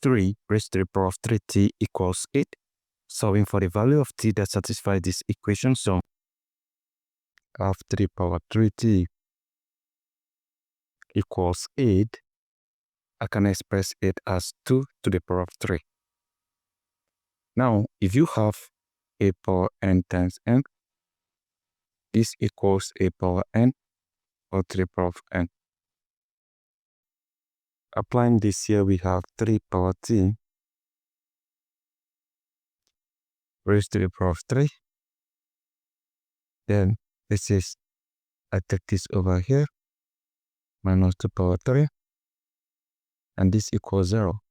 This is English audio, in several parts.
3 raised to the power of 3t equals 8. Solving for the value of t that satisfies this equation. So I have 3 power 3t equals 8. I can express it as 2 to the power of 3. Now, if you have a power n times n, this equals a power n or 3 power of n. Applying this here, we have 3 power t raised to the power of 3. Then this is, I take this over here, minus 2 power 3, and this equals 0.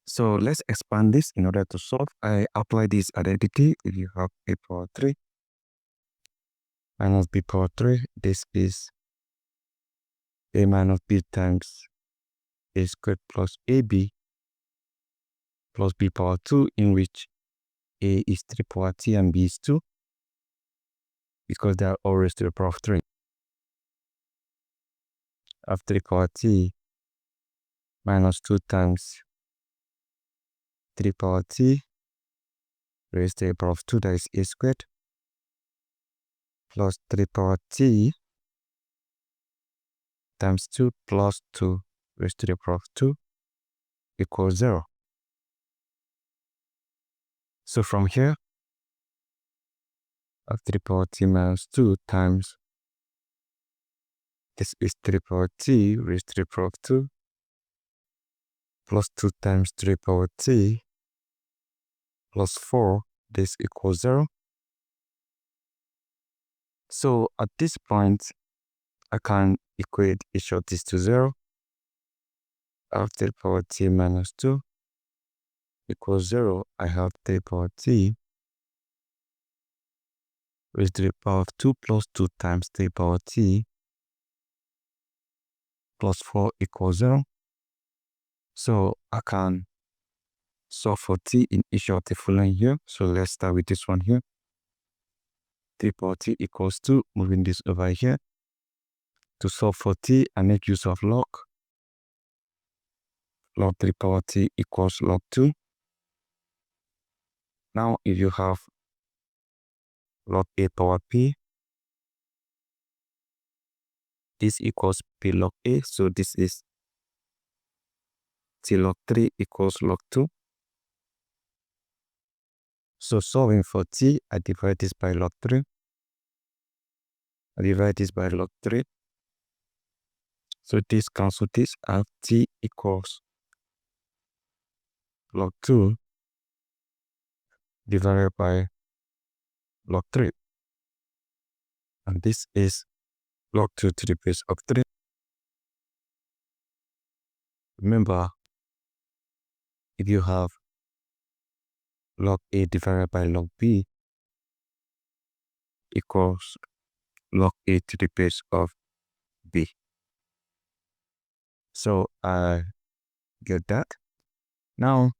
So let's expand this in order to solve. I apply this identity. If you have a power 3 minus b power 3, this is a minus b times a squared plus ab plus b power 2, in which a is 3 power t and b is 2, because they are all raised to the power of 3. Of 3 power t minus 2 times 3 power t raised to the power of 2, that is a squared, plus 3 power t times 2 plus 2 raised to the power of 2 equals 0. So from here, of 3 power t minus 2 times, this is 3 power t raised to the power of 2 plus 2 times 3 power t plus 4, this equals 0. So at this point, I can equate each of these to 0. Of 3 power t minus 2 equals 0. I have 3 power t raised to the power of 2 plus 2 times 3 power t plus 4 equals 0. So I can solve for t in each of the following here. So let's start with this one here. 3 power t equals 2. Moving this over here. To solve for t, I make use of log. Log 3 power t equals log 2. Now, if you have log a power p, this equals p log a. So this is t log 3 equals log 2. So solving for t, I divide this by log 3. I divide this by log 3. So this cancels this, and t equals log 2 divided by log 3. And this is log 2 to the base of 3. Remember, if you have log a divided by log b equals log a to the base of b. So I get that. Now,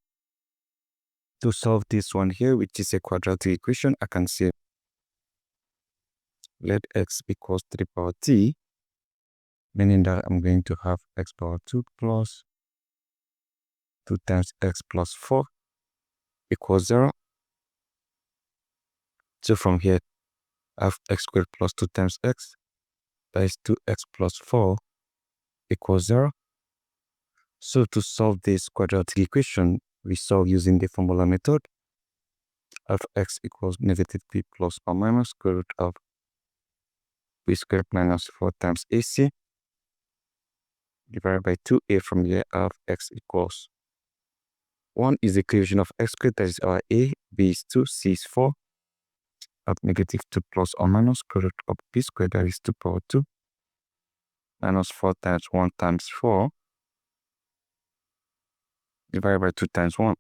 to solve this one here, which is a quadratic equation, I can say let x equals 3 power t, meaning that I'm going to have x power 2 plus 2 times x plus 4 equals 0. So from here, I have x squared plus 2 times x, that is 2x plus 4 equals 0. So to solve this quadratic equation, we solve using the formula method. F x equals negative b plus or minus square root of b squared minus 4 times ac divided by 2a. From here, I have x equals 1 is the equation of x squared, that is our a, b is 2, c is 4. Of negative 2 plus or minus square root of b squared, that is 2 power 2 minus 4 times 1 times 4 divided by 2 times 1.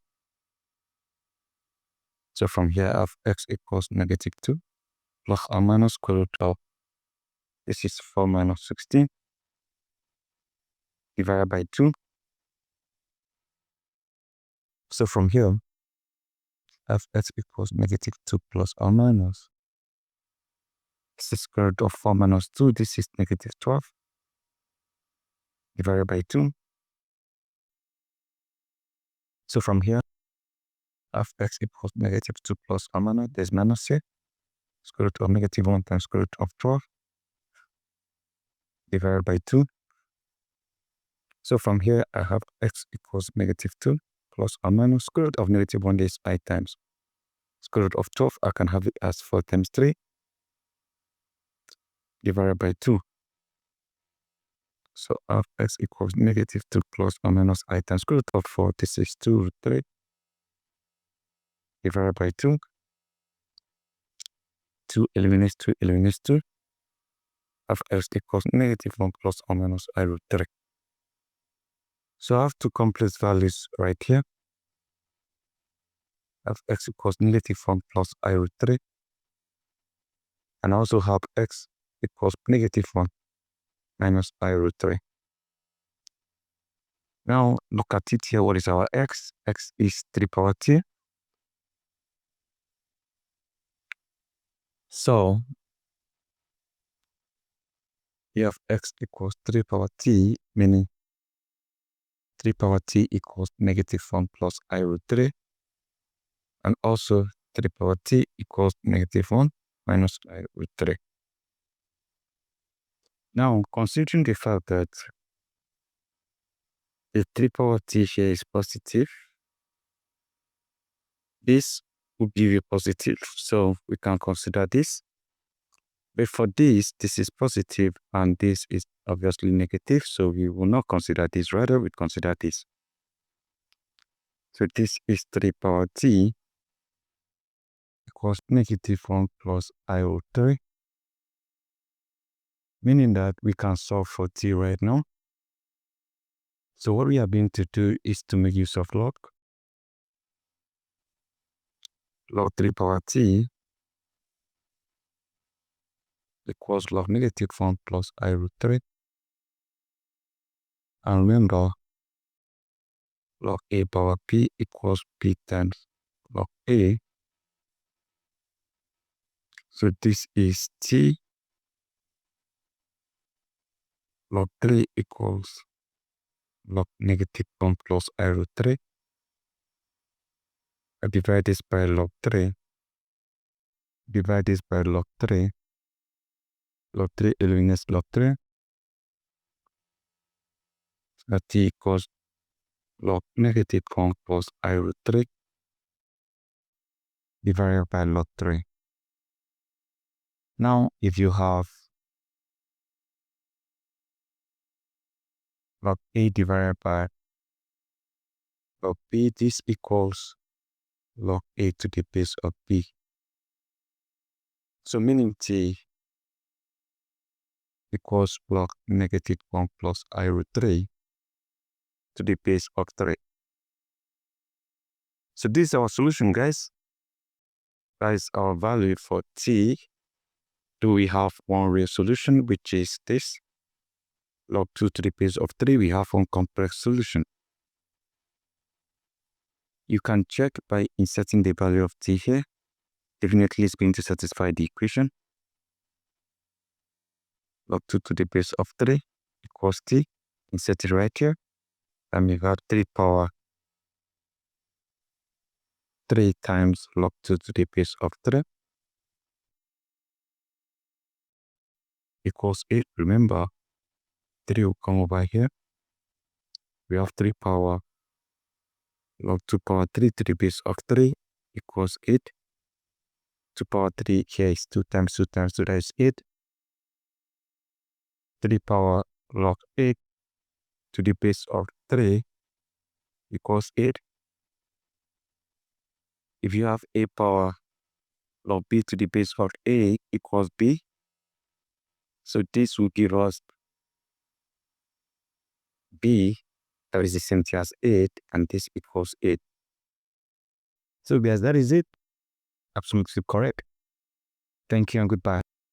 So from here, I have x equals negative 2 plus or minus square root of, this is 4 minus 16 divided by 2. So from here, I have x equals negative 2 plus or minus, this is square root of 4 minus 2, this is negative 12 divided by 2. So from here, f(x) equals negative 2 plus or minus, there's minus here. Square root of negative 1 times square root of 12 divided by 2. So from here, I have x equals negative 2 plus or minus square root of negative 1 is 5 times. Square root of 12, I can have it as 4 times 3 divided by 2. So f(x) equals negative 2 plus or minus I times square root of 4. This is 2 root 3 divided by 2. 2 eliminates 2 eliminates 2. f(x) equals negative 1 plus or minus I root 3. So I have two complex values right here. f(x) equals negative 1 plus I root 3. And I also have x equals negative 1 minus I root 3. Now look at it here. What is our x? X is 3 power t. So you have x equals 3 power t, meaning 3 power t equals negative 1 plus I root 3. And also 3 power t equals negative 1 minus I root 3. Now, considering the fact that the 3 power t here is positive, this will give you positive, so we can consider this. But for this is positive and this is obviously negative, so we will not consider this, rather we consider this. So this is 3 power t equals negative 1 plus I root 3, meaning that we can solve for t right now. So what we are going to do is to make use of log. Log 3 power t equals log negative 1 plus I root 3. And remember, log a power p equals p times log a. So this is t log 3 equals log negative 1 plus I root 3. I divide this by log 3. Divide this by log 3. Log 3 eliminates log 3. So t equals log negative 1 plus I root 3 divided by log 3. Now, if you have log a divided by log b, this equals log a to the base of b. So meaning t equals log negative 1 plus I root 3 to the base of 3. So this is our solution, guys. That is our value for t. Do we have one real solution, which is this? Log 2 to the base of 3, we have one complex solution. You can check by inserting the value of t here. Definitely it's going to satisfy the equation. Log 2 to the base of 3 equals t. Insert it right here. And we got 3 power 3 times log 2 to the base of 3 equals 8. Remember, 3 will come over here. We have 3 power log 2 power 3 to the base of 3 equals 8. 2 power 3 here is 2 times 2 times 2, that is 8. 3 power log 8 to the base of 3 equals 8. If you have a power log b to the base of a equals b, so this will give us b, that is the same thing as 8, and this equals 8. So guys, that is it. Absolutely correct. Thank you and goodbye.